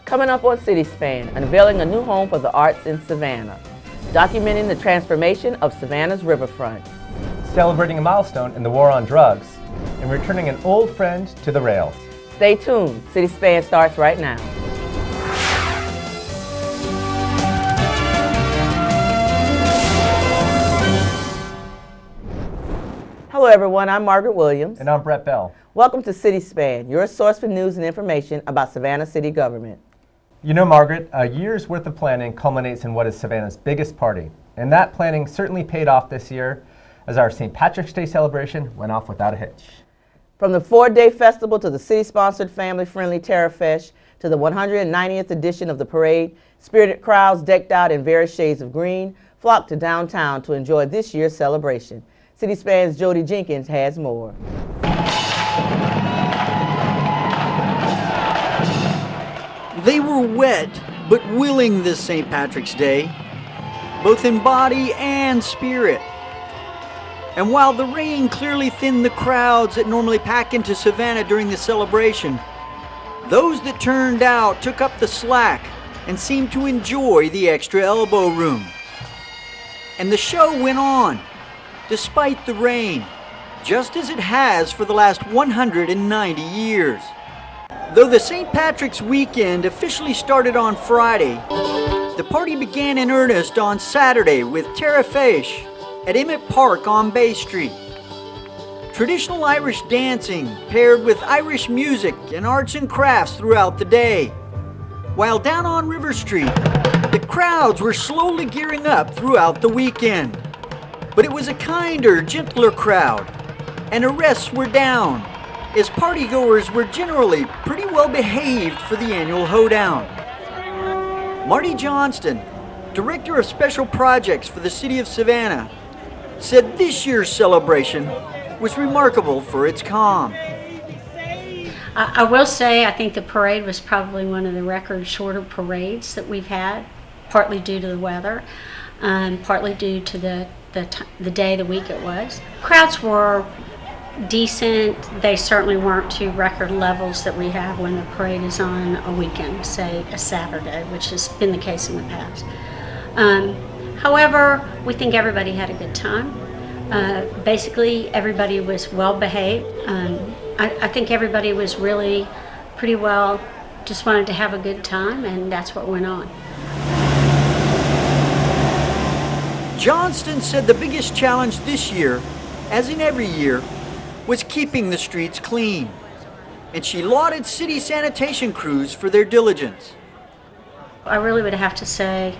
Coming up on City Span, unveiling a new home for the arts in Savannah, documenting the transformation of Savannah's riverfront, celebrating a milestone in the war on drugs, and returning an old friend to the rails. Stay tuned. City Span starts right now. Hello everyone, I'm Margaret Williams. And I'm Brett Bell. Welcome to City Span, your source for news and information about Savannah City Government. You know, Margaret, a year's worth of planning culminates in what is Savannah's biggest party. And that planning certainly paid off this year as our St. Patrick's Day celebration went off without a hitch. From the 4-day festival to the city-sponsored family-friendly Terror Fest to the 190th edition of the parade, spirited crowds decked out in various shades of green flocked to downtown to enjoy this year's celebration. City Span's Jody Jenkins has more. They were wet but willing this St. Patrick's Day, both in body and spirit. And while the rain clearly thinned the crowds that normally pack into Savannah during the celebration, those that turned out took up the slack and seemed to enjoy the extra elbow room. And the show went on, despite the rain, just as it has for the last 190 years. Though the St. Patrick's weekend officially started on Friday, the party began in earnest on Saturday with Terror Fest at Emmett Park on Bay Street. Traditional Irish dancing paired with Irish music and arts and crafts throughout the day. While down on River Street, the crowds were slowly gearing up throughout the weekend. But it was a kinder, gentler crowd, and arrests were down, as partygoers were generally pretty well behaved for the annual hoedown. Marty Johnston, Director of Special Projects for the City of Savannah, said this year's celebration was remarkable for its calm. I will say I think the parade was probably one of the record shorter parades that we've had, partly due to the weather, partly due to the day of the week it was. Crowds were decent. They certainly weren't to record levels that we have when the parade is on a weekend, say a Saturday, which has been the case in the past. However, we think everybody had a good time. Basically, everybody was well behaved. I think everybody was really pretty well, just wanted to have a good time, and that's what went on. Johnston said the biggest challenge this year, as in every year, was keeping the streets clean, and she lauded city sanitation crews for their diligence. I really would have to say,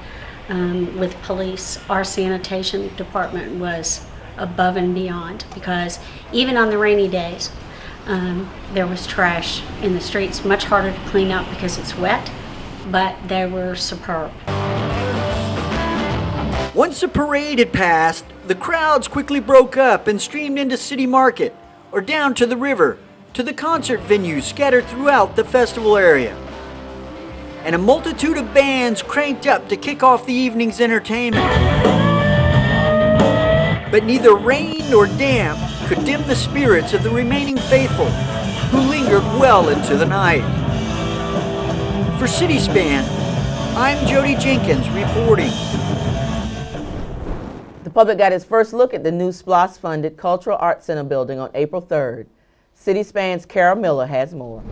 with police, our sanitation department was above and beyond, because even on the rainy days, there was trash in the streets, much harder to clean up because it's wet, but they were superb. Once the parade had passed, the crowds quickly broke up and streamed into City Market or down to the river, to the concert venues scattered throughout the festival area. And a multitude of bands cranked up to kick off the evening's entertainment. But neither rain nor damp could dim the spirits of the remaining faithful, who lingered well into the night. For City Span, I'm Jody Jenkins reporting. The public got its first look at the new SPLOST-funded Cultural Arts Center building on April 3rd. City Span's Carol Miller has more.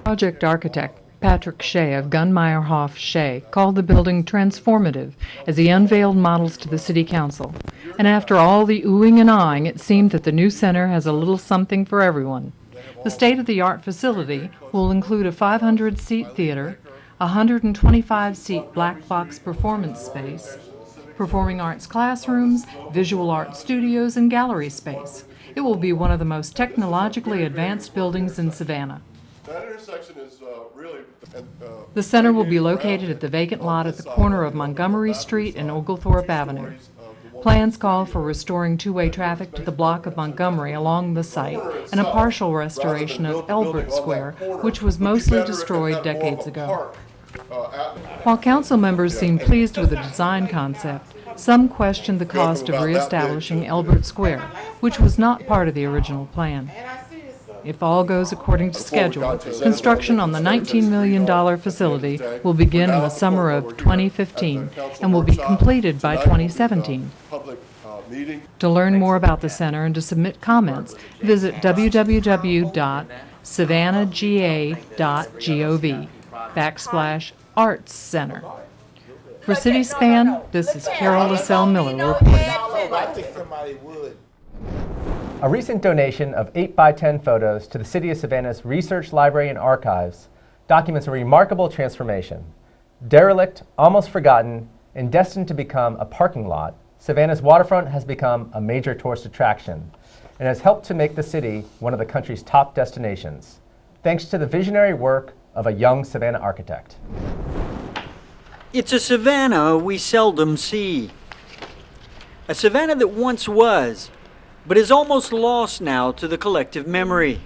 Project architect Patrick Shea of Gunmeyer Shea called the building transformative as he unveiled models to the City Council. And after all the oohing and aahing, it seemed that the new center has a little something for everyone. The state-of-the-art facility will include a 500-seat theater, a 125-seat black box performance space, performing arts classrooms, visual art studios, and gallery space. It will be one of the most technologically advanced buildings in Savannah. That intersection is really... The center will be located at the vacant lot at the corner of Montgomery Street and Oglethorpe Avenue. Plans call for restoring two-way traffic to the block of Montgomery along the site and a partial restoration of Elbert Square, which was mostly destroyed decades ago. While council members seemed pleased with the design concept, some questioned the cost of reestablishing Elbert Square, which was not part of the original plan. If all goes according to schedule, construction on the $19 million facility will begin in the summer of 2015 and will be completed by 2017. To learn more about the center and to submit comments, visit www.savannahga.gov/Arts Center. For City Span, this is Carol LaSalle Miller reporting. A recent donation of 8x10 photos to the City of Savannah's Research Library and Archives documents a remarkable transformation. Derelict, almost forgotten, and destined to become a parking lot, Savannah's waterfront has become a major tourist attraction and has helped to make the city one of the country's top destinations, thanks to the visionary work of a young Savannah architect. It's a Savannah we seldom see. A Savannah that once was, but is almost lost now to the collective memory.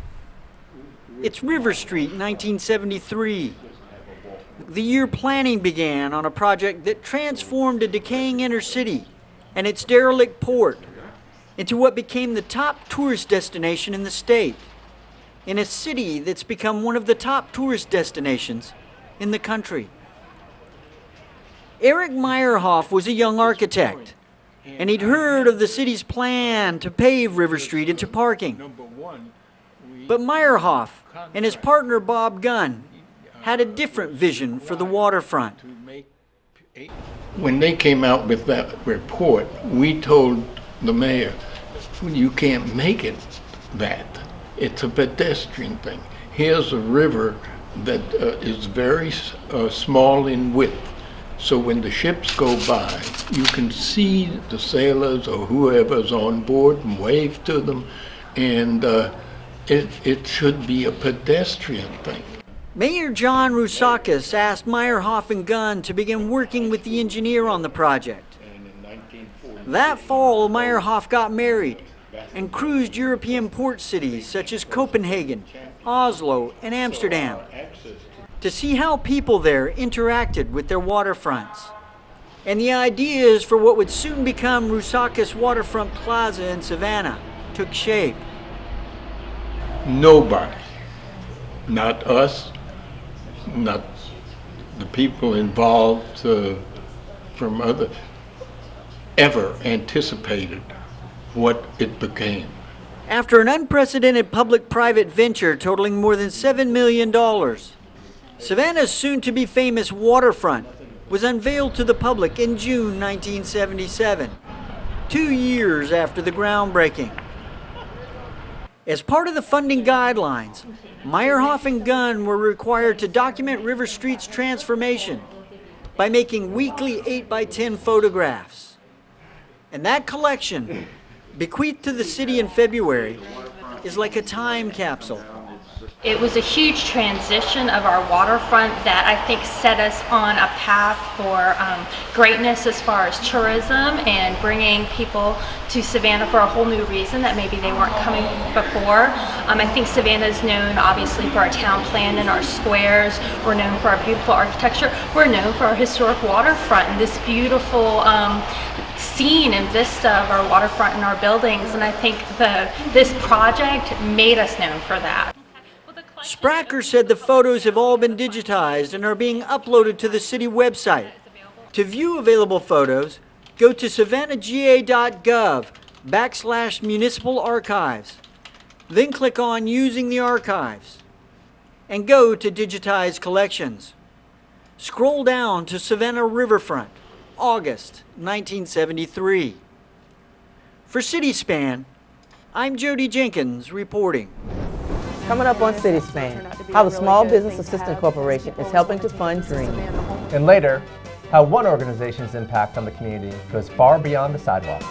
It's River Street, 1973. The year planning began on a project that transformed a decaying inner city and its derelict port into what became the top tourist destination in the state, in a city that's become one of the top tourist destinations in the country. Eric Meyerhoff was a young architect, and he'd heard of the city's plan to pave River Street into parking. But Meyerhoff and his partner Bob Gunn had a different vision for the waterfront. When they came out with that report, we told the mayor, you can't make it that. It's a pedestrian thing. Here's a river that is very small in width. So when the ships go by, you can see the sailors or whoever's on board and wave to them, and it should be a pedestrian thing. Mayor John Rousakis asked Meyerhoff and Gunn to begin working with the engineer on the project. That fall, Meyerhoff got married and cruised European port cities such as Copenhagen, Oslo, and Amsterdam to see how people there interacted with their waterfronts. And the ideas for what would soon become Rousakis Waterfront Plaza in Savannah took shape. Nobody, not us, not the people involved from other, ever anticipated what it became. After an unprecedented public-private venture totaling more than $7 million, Savannah's soon-to-be famous waterfront was unveiled to the public in June 1977, 2 years after the groundbreaking. As part of the funding guidelines, Meyerhoff and Gunn were required to document River Street's transformation by making weekly 8x10 photographs. And that collection, bequeathed to the city in February, is like a time capsule. It was a huge transition of our waterfront that I think set us on a path for greatness as far as tourism and bringing people to Savannah for a whole new reason that maybe they weren't coming before. I think Savannah is known obviously for our town plan and our squares. We're known for our beautiful architecture. We're known for our historic waterfront and this beautiful scene and vista of our waterfront and our buildings, and I think this project made us known for that. Spracker said the photos have all been digitized and are being uploaded to the city website. To view available photos, go to savannahga.gov/municipal archives. Then click on Using the Archives and go to Digitize Collections. Scroll down to Savannah Riverfront, August 1973. For City Span, I'm Jody Jenkins reporting. Coming up on City Span, how the Small Business Assistance Corporation is helping to fund dreams. And later, how one organization's impact on the community goes far beyond the sidewalk.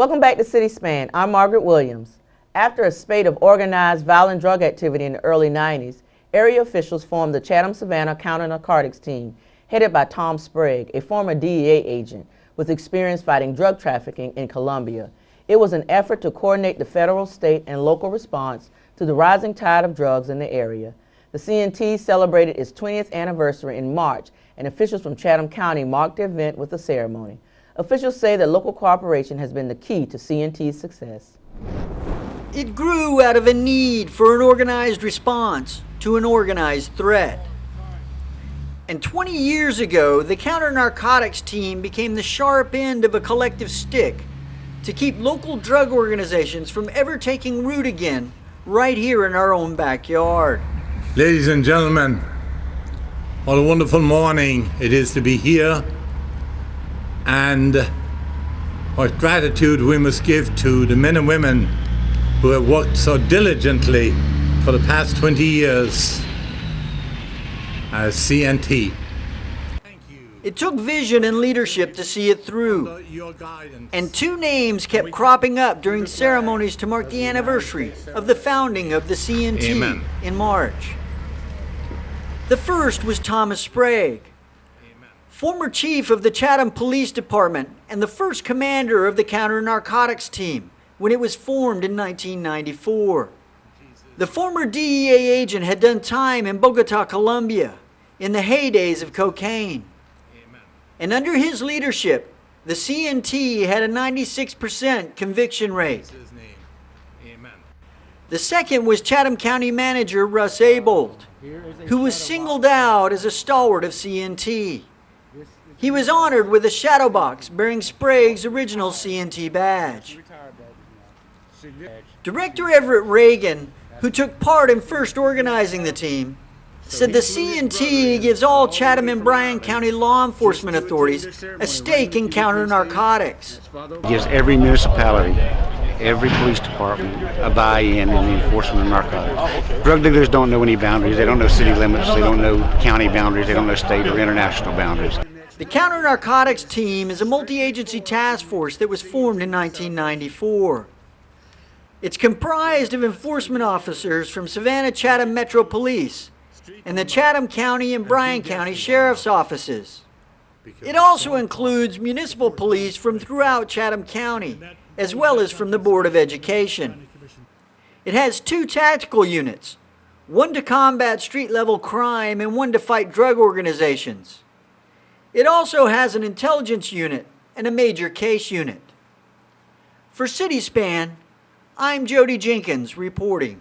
Welcome back to City Span. I'm Margaret Williams. After a spate of organized violent drug activity in the early 90s, area officials formed the Chatham-Savannah Counter-Narcotics Team, headed by Tom Sprague, a former DEA agent with experience fighting drug trafficking in Colombia. It was an effort to coordinate the federal, state, and local response to the rising tide of drugs in the area. The CNT celebrated its 20th anniversary in March, and officials from Chatham County marked the event with a ceremony. Officials say that local cooperation has been the key to CNT's success. It grew out of a need for an organized response to an organized threat. And 20 years ago, the counter-narcotics team became the sharp end of a collective stick to keep local drug organizations from ever taking root again right here in our own backyard. Ladies and gentlemen, what a wonderful morning it is to be here, and what gratitude we must give to the men and women who have worked so diligently for the past 20 years as CNT. It took vision and leadership to see it through. And two names kept cropping up during ceremonies to mark the anniversary of the founding of the CNT. Amen. In March. The first was Thomas Sprague, former chief of the Chatham Police Department and the first commander of the counter-narcotics team when it was formed in 1994. The former DEA agent had done time in Bogota, Colombia, in the heydays of cocaine. And under his leadership, the CNT had a 96% conviction rate. The second was Chatham County Manager Russ Abold, who was singled out as a stalwart of CNT. He was honored with a shadow box bearing Sprague's original CNT badge. Director Everett Reagan, who took part in first organizing the team, said the CNT gives all Chatham and Bryan County law enforcement authorities a stake in counter-narcotics. It gives every municipality, every police department a buy-in in the enforcement of narcotics. Drug dealers don't know any boundaries. They don't know city limits. They don't know county boundaries. They don't know state or international boundaries. The counter-narcotics team is a multi-agency task force that was formed in 1994. It's comprised of enforcement officers from Savannah Chatham Metro Police and the Chatham County and Bryan County Sheriff's Offices. It also includes municipal police from throughout Chatham County, as well as from the Board of Education. It has two tactical units, one to combat street-level crime and one to fight drug organizations. It also has an intelligence unit and a major case unit. For City Span, I'm Jody Jenkins reporting.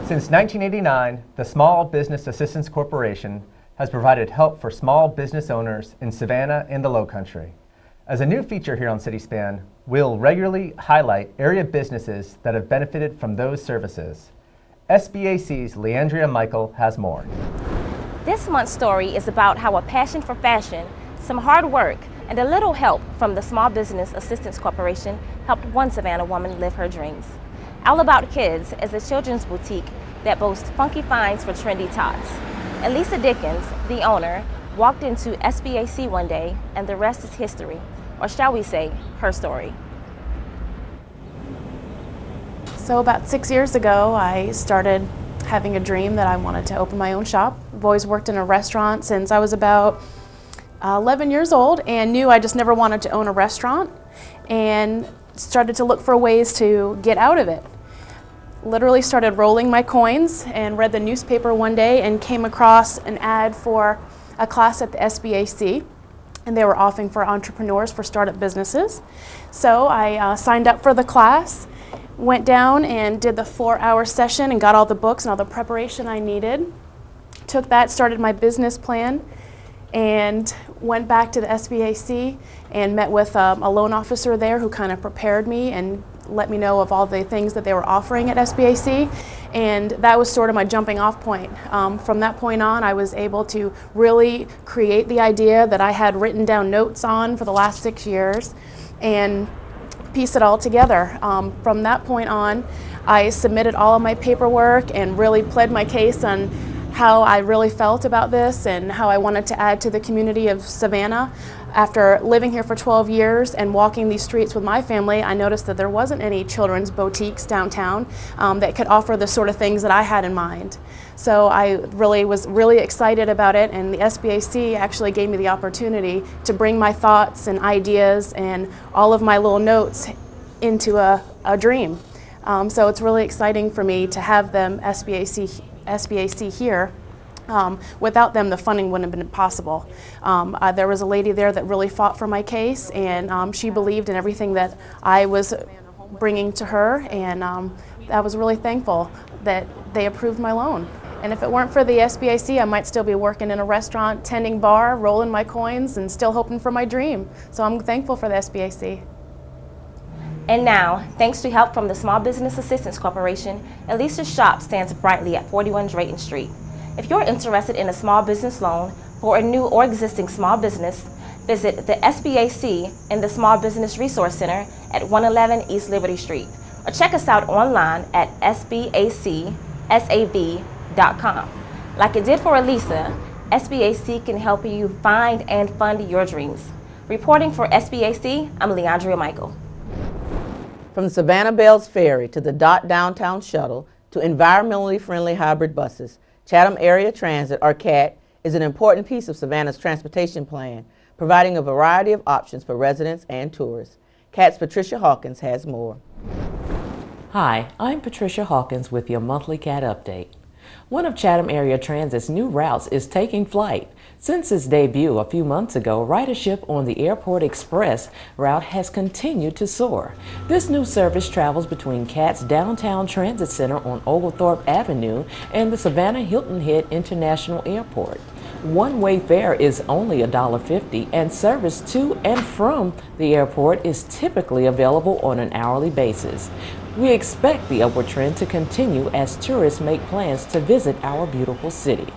Since 1989, the Small Business Assistance Corporation has provided help for small business owners in Savannah and the Lowcountry. As a new feature here on City Span, we'll regularly highlight area businesses that have benefited from those services. SBAC's Leandria Michael has more. This month's story is about how a passion for fashion, some hard work, and a little help from the Small Business Assistance Corporation helped one Savannah woman live her dreams. All About Kids is a children's boutique that boasts funky finds for trendy tots. Elisa Dickens, the owner, walked into SBAC one day, and the rest is history, or shall we say, her story. So about 6 years ago, I started having a dream that I wanted to open my own shop. I've always worked in a restaurant since I was about 11 years old and knew I just never wanted to own a restaurant, and started to look for ways to get out of it. Literally started rolling my coins and read the newspaper one day and came across an ad for a class at the SBAC, and they were offering for entrepreneurs for startup businesses. So I signed up for the class, went down and did the 4-hour session and got all the books and all the preparation I needed. Took that, started my business plan, and went back to the SBAC and met with a loan officer there who kind of prepared me and let me know of all the things that they were offering at SBAC, and that was sort of my jumping off point. From that point on, I was able to really create the idea that I had written down notes on for the last 6 years and piece it all together. From that point on, I submitted all of my paperwork and really pled my case on how I really felt about this and how I wanted to add to the community of Savannah. After living here for 12 years and walking these streets with my family, I noticed that there wasn't any children's boutiques downtown that could offer the sort of things that I had in mind. So I was really excited about it, and the SBAC actually gave me the opportunity to bring my thoughts and ideas and all of my little notes into a dream. So it's really exciting for me to have them SBAC here. Without them, the funding wouldn't have been possible. There was a lady there that really fought for my case, and she believed in everything that I was bringing to her, and I was really thankful that they approved my loan. And if it weren't for the SBAC, I might still be working in a restaurant, tending bar, rolling my coins, and still hoping for my dream. So I'm thankful for the SBAC. And now, thanks to help from the Small Business Assistance Corporation, Elisa's shop stands brightly at 41 Drayton Street. If you're interested in a small business loan for a new or existing small business, visit the SBAC in the Small Business Resource Center at 111 East Liberty Street, or check us out online at sbacsav.com. Like it did for Elisa, SBAC can help you find and fund your dreams. Reporting for SBAC, I'm Leandria Michael. From the Savannah Bells Ferry to the DOT Downtown Shuttle to environmentally friendly hybrid buses, Chatham Area Transit, or CAT, is an important piece of Savannah's transportation plan, providing a variety of options for residents and tourists. CAT's Patricia Hawkins has more. Hi, I'm Patricia Hawkins with your monthly CAT update. One of Chatham Area Transit's new routes is taking flight. Since its debut a few months ago, ridership on the Airport Express route has continued to soar. This new service travels between CAT's Downtown Transit Center on Oglethorpe Avenue and the Savannah Hilton Head International Airport. One-way fare is only $1.50, and service to and from the airport is typically available on an hourly basis. We expect the upward trend to continue as tourists make plans to visit our beautiful city.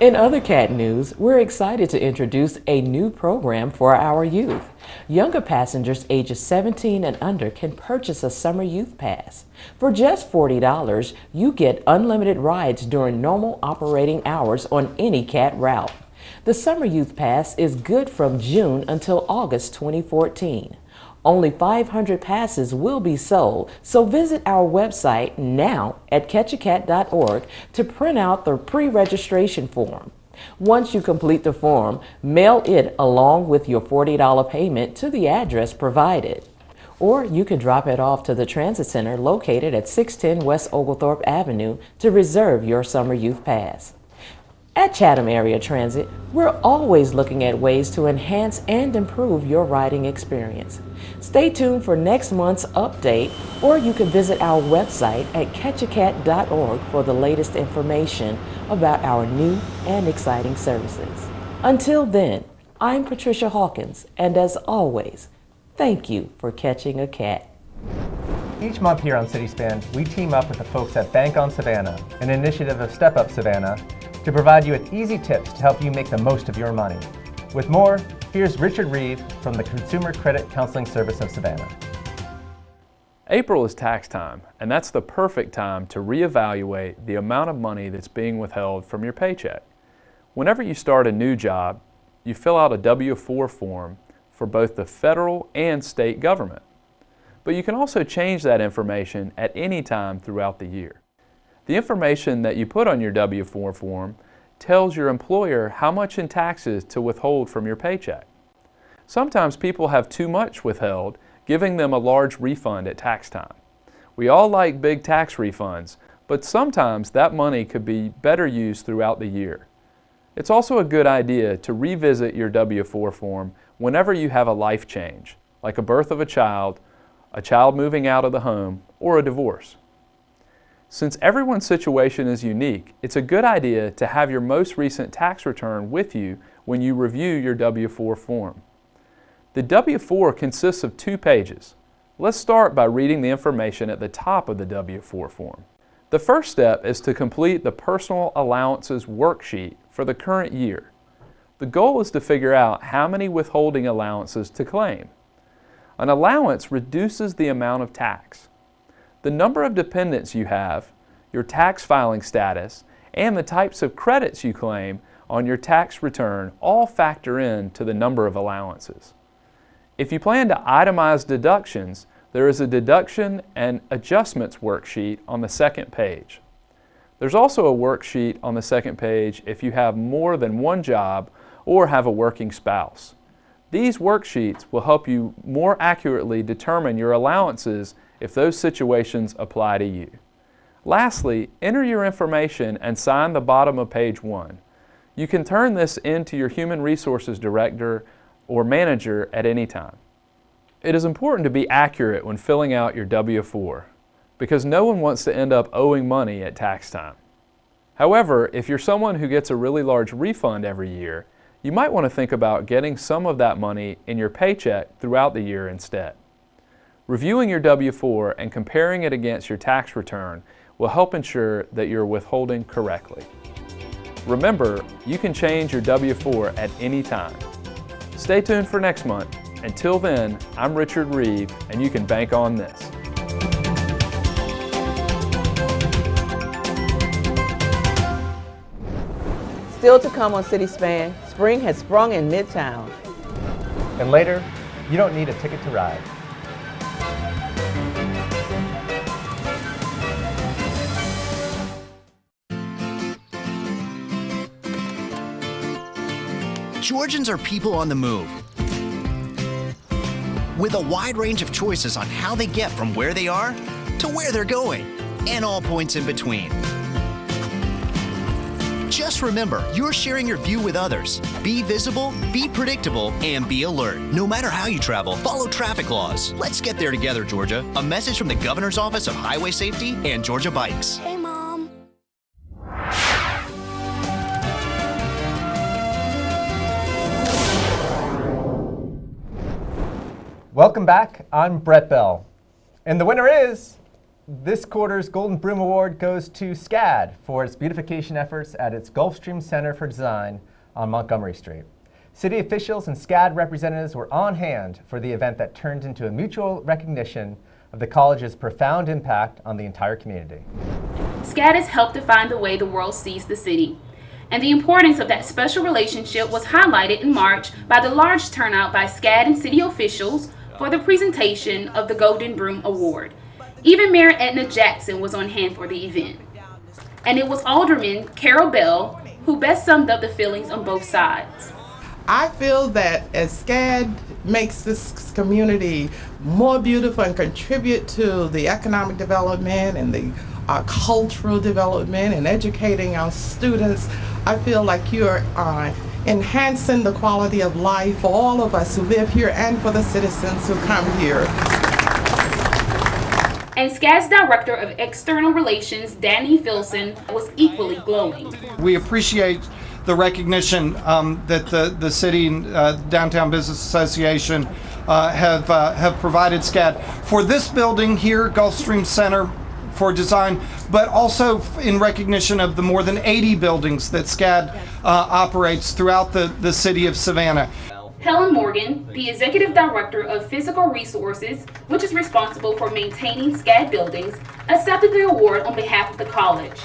In other CAT news, we're excited to introduce a new program for our youth. Younger passengers ages 17 and under can purchase a summer youth pass. For just $40, you get unlimited rides during normal operating hours on any CAT route. The summer youth pass is good from June until August 2014. Only 500 passes will be sold, so visit our website now at catchacat.org to print out the pre-registration form. Once you complete the form, mail it along with your $40 payment to the address provided. Or you can drop it off to the Transit Center located at 610 West Oglethorpe Avenue to reserve your summer youth pass. At Chatham Area Transit, we're always looking at ways to enhance and improve your riding experience. Stay tuned for next month's update, or you can visit our website at catchacat.org for the latest information about our new and exciting services. Until then, I'm Patricia Hawkins, and as always, thank you for catching a cat. Each month here on City Spin, we team up with the folks at Bank on Savannah, an initiative of Step Up Savannah, to provide you with easy tips to help you make the most of your money. With more, here's Richard Reeve from the Consumer Credit Counseling Service of Savannah. April is tax time, and that's the perfect time to reevaluate the amount of money that's being withheld from your paycheck. Whenever you start a new job, you fill out a W-4 form for both the federal and state government. But you can also change that information at any time throughout the year. The information that you put on your W-4 form tells your employer how much in taxes to withhold from your paycheck. Sometimes people have too much withheld, giving them a large refund at tax time. We all like big tax refunds, but sometimes that money could be better used throughout the year. It's also a good idea to revisit your W-4 form whenever you have a life change, like a birth of a child moving out of the home, or a divorce. Since everyone's situation is unique, it's a good idea to have your most recent tax return with you when you review your W-4 form. The W-4 consists of 2 pages. Let's start by reading the information at the top of the W-4 form. The first step is to complete the Personal Allowances worksheet for the current year. The goal is to figure out how many withholding allowances to claim. An allowance reduces the amount of tax. The number of dependents you have, your tax filing status, and the types of credits you claim on your tax return all factor in to the number of allowances. If you plan to itemize deductions, there is a deduction and adjustments worksheet on the second page. There's also a worksheet on the second page if you have more than one job or have a working spouse. These worksheets will help you more accurately determine your allowances if those situations apply to you. Lastly, enter your information and sign the bottom of page 1. You can turn this into your Human Resources Director or Manager at any time. It is important to be accurate when filling out your W-4 because no one wants to end up owing money at tax time. However, if you're someone who gets a really large refund every year, you might want to think about getting some of that money in your paycheck throughout the year instead. Reviewing your W-4 and comparing it against your tax return will help ensure that you're withholding correctly. Remember, you can change your W-4 at any time. Stay tuned for next month. Until then, I'm Richard Reeve, and you can bank on this. Still to come on City Span, spring has sprung in Midtown. And later, you don't need a ticket to ride. Georgians are people on the move, with a wide range of choices on how they get from where they are to where they're going, and all points in between. Just remember, you're sharing your view with others. Be visible, be predictable, and be alert. No matter how you travel, follow traffic laws. Let's get there together, Georgia. A message from the Governor's Office of Highway Safety and Georgia Bikes. Hey, Mom. Welcome back. I'm Brett Bell. And the winner is... this quarter's Golden Broom Award goes to SCAD for its beautification efforts at its Gulfstream Center for Design on Montgomery Street. City officials and SCAD representatives were on hand for the event that turned into a mutual recognition of the college's profound impact on the entire community. SCAD has helped define the way the world sees the city, and the importance of that special relationship was highlighted in March by the large turnout by SCAD and city officials for the presentation of the Golden Broom Award. Even Mayor Edna Jackson was on hand for the event. And it was Alderman Carol Bell who best summed up the feelings on both sides. I feel that as SCAD makes this community more beautiful and contribute to the economic development and the cultural development and educating our students, I feel like you're enhancing the quality of life for all of us who live here and for the citizens who come here. And SCAD's Director of External Relations, Danny Filson, was equally glowing. We appreciate the recognition that the city and Downtown Business Association have provided SCAD for this building here, Gulfstream Center for Design, but also in recognition of the more than 80 buildings that SCAD operates throughout the city of Savannah. Helen Morgan, the Executive Director of Physical Resources, which is responsible for maintaining SCAD buildings, accepted the award on behalf of the college.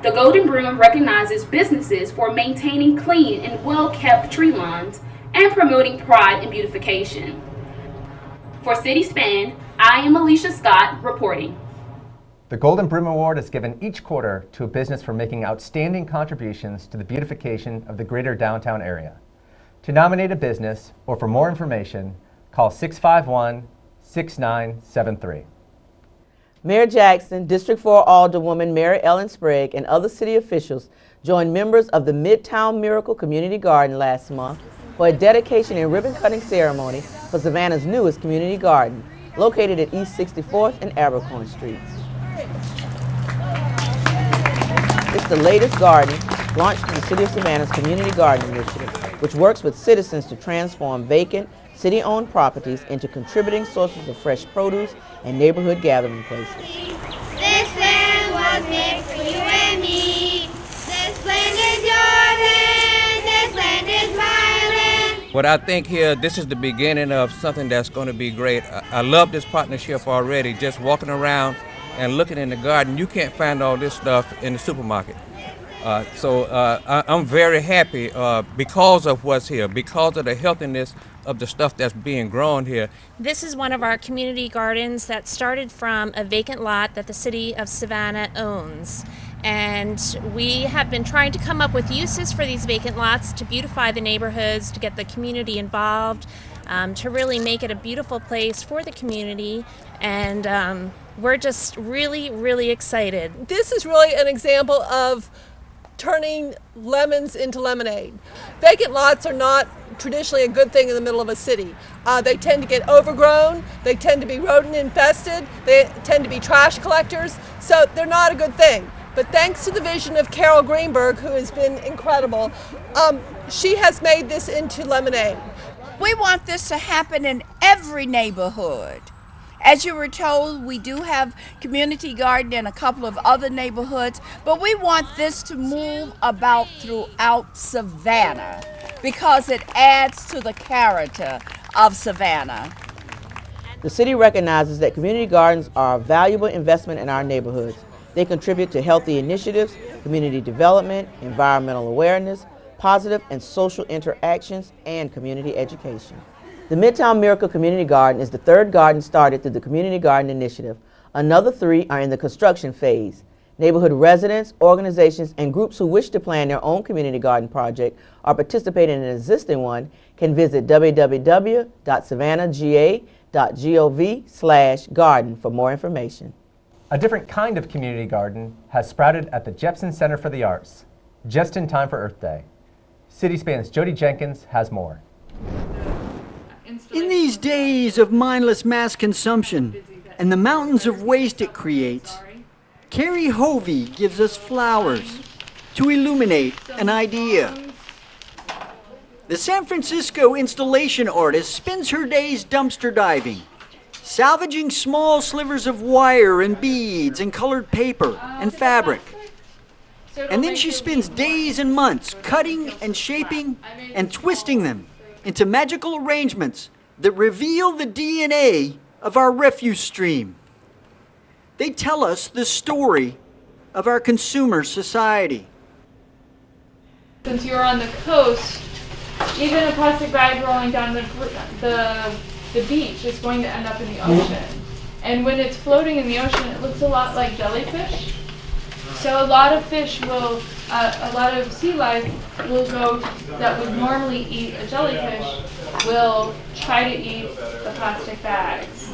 The Golden Broom recognizes businesses for maintaining clean and well-kept tree lawns and promoting pride in beautification. For City Span, I am Alicia Scott reporting. The Golden Broom Award is given each quarter to a business for making outstanding contributions to the beautification of the greater downtown area. To nominate a business or for more information, call 651-6973. Mayor Jackson, District 4 Alderwoman Mary Ellen Sprague, and other city officials joined members of the Midtown Miracle Community Garden last month for a dedication and ribbon-cutting ceremony for Savannah's newest community garden, located at East 64th and Abercorn Streets. It's the latest garden launched in the City of Savannah's Community Garden Initiative, which works with citizens to transform vacant, city-owned properties into contributing sources of fresh produce and neighborhood gathering places. This land was made for you and me. This land is your land. This land is my land. But I think here, this is the beginning of something that's going to be great. I love this partnership already. Just walking around and looking in the garden, you can't find all this stuff in the supermarket. I'm very happy because of what's here, because of the healthiness of the stuff that's being grown here. This is one of our community gardens that started from a vacant lot that the city of Savannah owns. And we have been trying to come up with uses for these vacant lots to beautify the neighborhoods, to get the community involved, to really make it a beautiful place for the community. And we're just really, really excited. This is really an example of turning lemons into lemonade. Vacant lots are not traditionally a good thing in the middle of a city. They tend to get overgrown, they tend to be rodent infested, they tend to be trash collectors, so they're not a good thing. But thanks to the vision of Carol Greenberg, who has been incredible, she has made this into lemonade. We want this to happen in every neighborhood. As you were told, we do have community garden in a couple of other neighborhoods, but we want this to move about throughout Savannah because it adds to the character of Savannah. The city recognizes that community gardens are a valuable investment in our neighborhoods. They contribute to healthy initiatives, community development, environmental awareness, positive and social interactions, and community education. The Midtown Miracle Community Garden is the third garden started through the Community Garden Initiative. Another 3 are in the construction phase. Neighborhood residents, organizations, and groups who wish to plan their own community garden project or participate in an existing one can visit www.savannahga.gov/garden for more information. A different kind of community garden has sprouted at the Jepson Center for the Arts, just in time for Earth Day. City Span's Jody Jenkins has more. In these days of mindless mass consumption and the mountains of waste it creates, Carrie Hovey gives us flowers to illuminate an idea. The San Francisco installation artist spends her days dumpster diving, salvaging small slivers of wire and beads and colored paper and fabric. And then she spends days and months cutting and shaping and twisting them into magical arrangements that reveal the DNA of our refuse stream. They tell us the story of our consumer society. Since you're on the coast, even a plastic bag rolling down the beach is going to end up in the ocean. And when it's floating in the ocean, it looks a lot like jellyfish. So a lot of fish will, a lot of sea life will go, that would normally eat a jellyfish, will try to eat the plastic bags.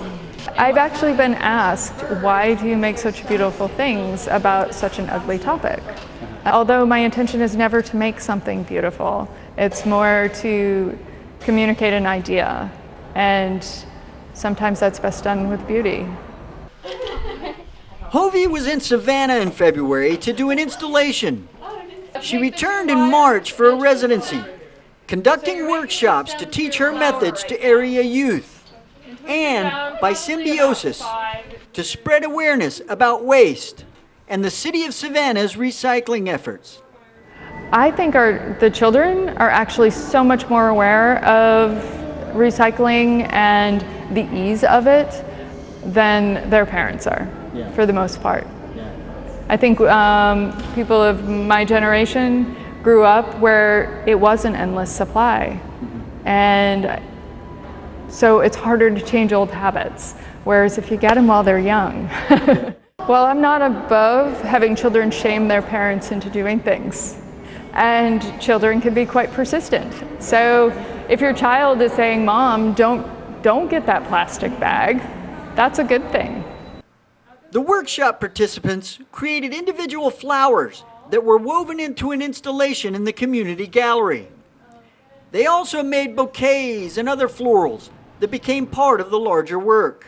I've actually been asked, why do you make such beautiful things about such an ugly topic? Although my intention is never to make something beautiful, it's more to communicate an idea, and sometimes that's best done with beauty. Hovey was in Savannah in February to do an installation. She returned in March for a residency, conducting workshops to teach her methods to area youth, and by symbiosis, to spread awareness about waste and the city of Savannah's recycling efforts. I think the children are actually so much more aware of recycling and the ease of it than their parents are, for the most part. I think people of my generation grew up where it was an endless supply. And so it's harder to change old habits, whereas if you get them while they're young. Well, I'm not above having children shame their parents into doing things. And children can be quite persistent. So if your child is saying, Mom, don't get that plastic bag, that's a good thing. The workshop participants created individual flowers that were woven into an installation in the community gallery. They also made bouquets and other florals that became part of the larger work.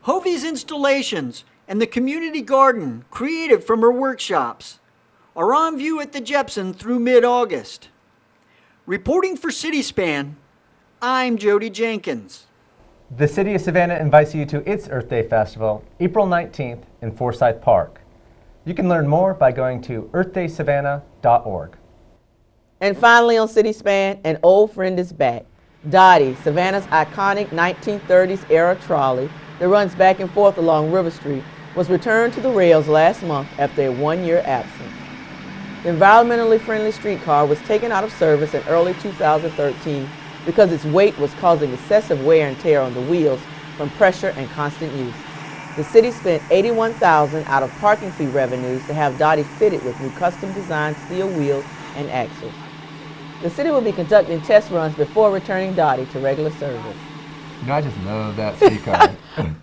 Hovey's installations and the community garden created from her workshops are on view at the Jepson through mid-August. Reporting for CitySpan, I'm Jody Jenkins. The City of Savannah invites you to its Earth Day Festival, April 19th in Forsyth Park. You can learn more by going to earthdaysavannah.org. And finally on CitySpan, an old friend is back. Dottie, Savannah's iconic 1930s era trolley that runs back and forth along River Street, was returned to the rails last month after a one-year absence. The environmentally friendly streetcar was taken out of service in early 2013 because its weight was causing excessive wear and tear on the wheels from pressure and constant use. The city spent $81,000 out of parking fee revenues to have Dottie fitted with new custom-designed steel wheels and axles. The city will be conducting test runs before returning Dottie to regular service. You know, I just love that streetcar.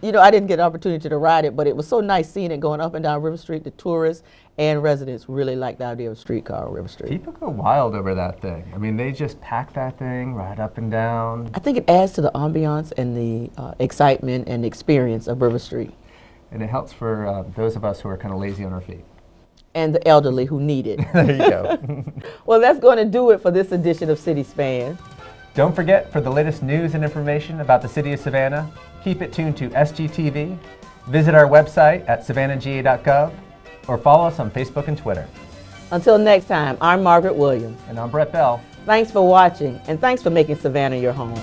You know, I didn't get an opportunity to ride it, but it was so nice seeing it going up and down River Street. The tourists and residents really liked the idea of a streetcar on River Street. People go wild over that thing. I mean, they just pack that thing right up and down. I think it adds to the ambiance and the excitement and experience of River Street. And it helps for those of us who are kind of lazy on our feet. And the elderly who need it. There you go. Well, that's going to do it for this edition of City Span. Don't forget, for the latest news and information about the City of Savannah, keep it tuned to SGTV, visit our website at savannahga.gov, or follow us on Facebook and Twitter. Until next time, I'm Margaret Williams. And I'm Brett Bell. Thanks for watching, and thanks for making Savannah your home.